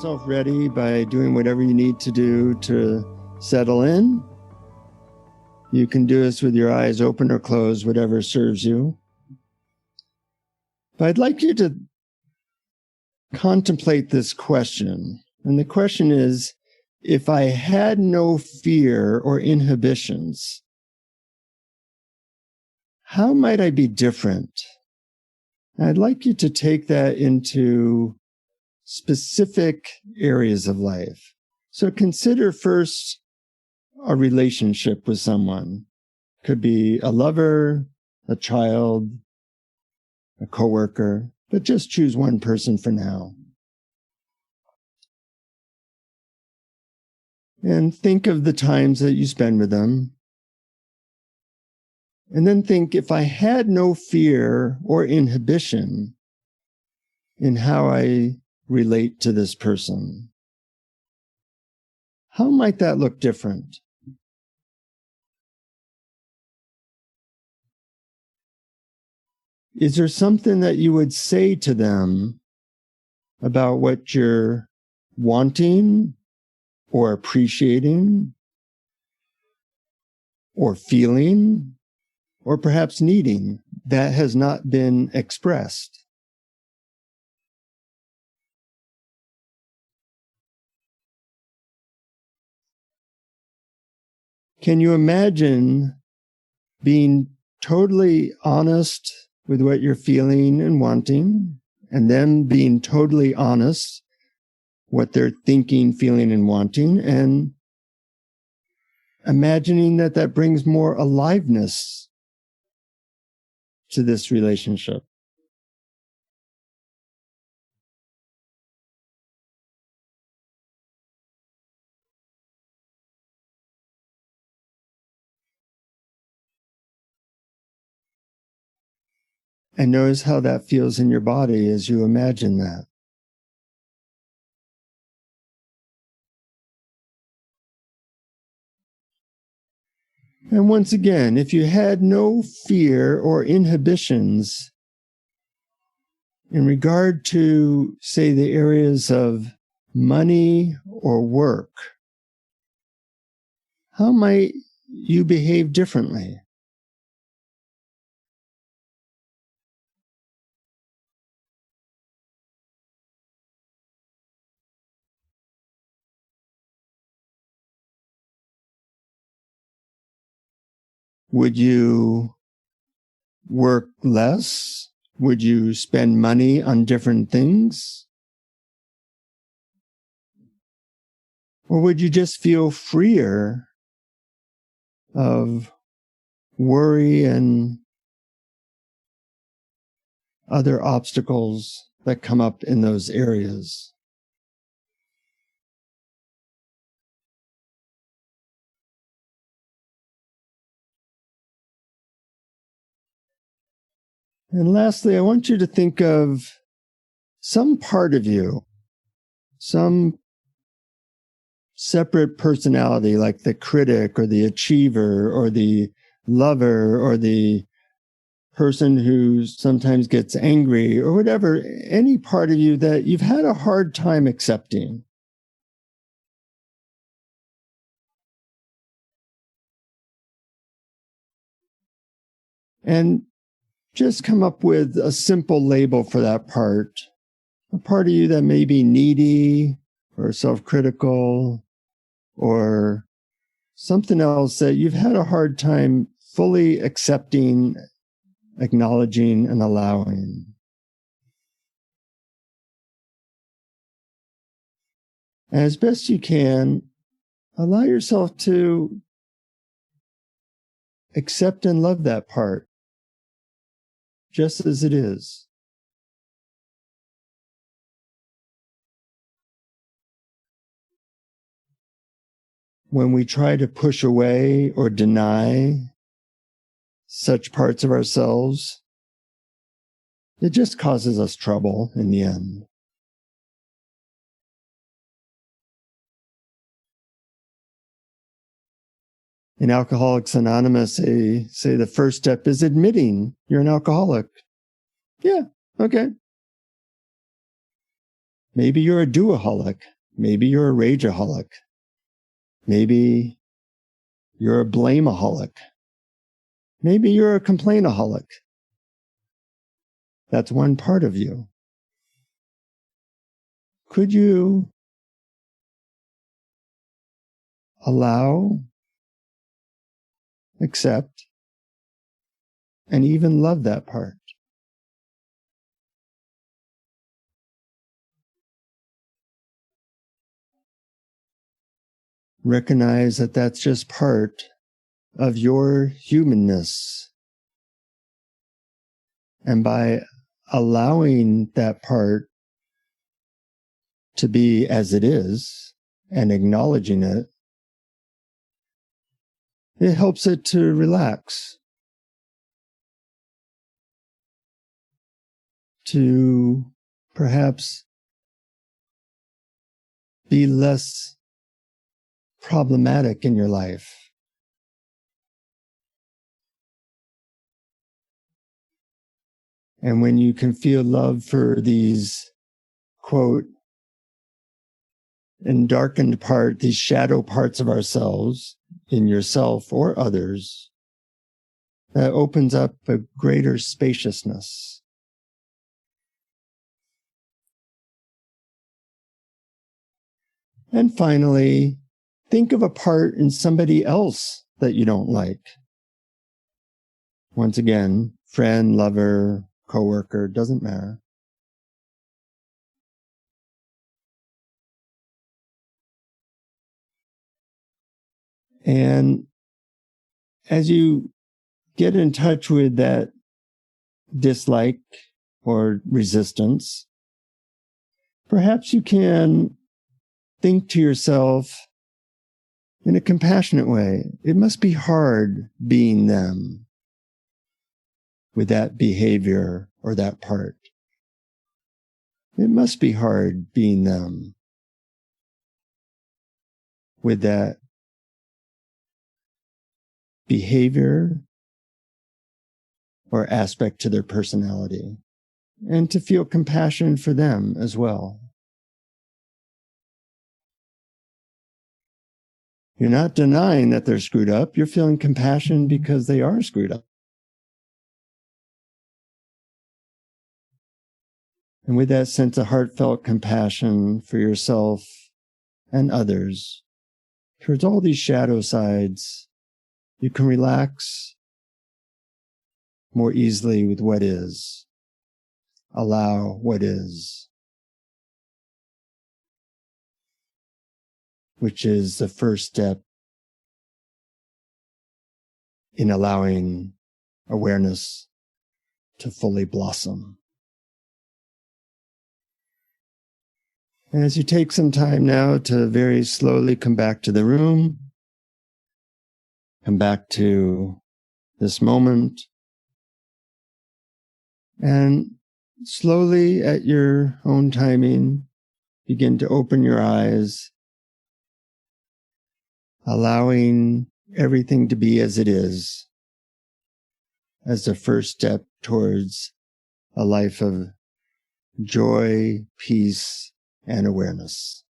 yourself ready by doing whatever you need to do to settle in. You can do this with your eyes open or closed, whatever serves you. But I'd like you to contemplate this question. And the question is, if I had no fear or inhibitions, how might I be different? And I'd like you to take that into specific areas of life. So consider first a relationship with someone. Could be a lover, a child, a coworker, but just choose one person for now. And think of the times that you spend with them. And then think, if I had no fear or inhibition in how I relate to this person, how might that look different? Is there something that you would say to them about what you're wanting or appreciating or feeling or perhaps needing that has not been expressed? Can you imagine being totally honest with what you're feeling and wanting, and them being totally honest what they're thinking, feeling, and wanting, and imagining that that brings more aliveness to this relationship? And notice how that feels in your body as you imagine that. And once again, if you had no fear or inhibitions in regard to, say, the areas of money or work, how might you behave differently? Would you work less? Would you spend money on different things? Or would you just feel freer of worry and other obstacles that come up in those areas? And lastly, I want you to think of some part of you, some separate personality, like the critic or the achiever or the lover or the person who sometimes gets angry or whatever, any part of you that you've had a hard time accepting. And just come up with a simple label for that part. A part of you that may be needy or self-critical or something else that you've had a hard time fully accepting, acknowledging, and allowing. And as best you can, allow yourself to accept and love that part just as it is. When we try to push away or deny such parts of ourselves, it just causes us trouble in the end. In Alcoholics Anonymous, they say the first step is admitting you're an alcoholic. Yeah, okay. Maybe you're a doaholic. Maybe you're a rageaholic. Maybe you're a blameaholic. Maybe you're a complainaholic. That's one part of you. Could you allow, accept, and even love that part? Recognize that that's just part of your humanness. And by allowing that part to be as it is and acknowledging it, it helps it to relax, to perhaps be less problematic in your life. And when you can feel love for these, quote, endarkened part, these shadow parts of ourselves in yourself or others, that opens up a greater spaciousness. And finally, think of a part in somebody else that you don't like. Once again, friend, lover, coworker, doesn't matter. And as you get in touch with that dislike or resistance, perhaps you can think to yourself in a compassionate way, it must be hard being them with that behavior or that part. It must be hard being them with that behavior or aspect to their personality, and to feel compassion for them as well. You're not denying that they're screwed up. You're feeling compassion because they are screwed up. And with that sense of heartfelt compassion for yourself and others, towards all these shadow sides, you can relax more easily with what is. Allow what is, which is the first step in allowing awareness to fully blossom. And as you take some time now to very slowly come back to the room, come back to this moment, and slowly at your own timing, begin to open your eyes, allowing everything to be as it is, as the first step towards a life of joy, peace, and awareness.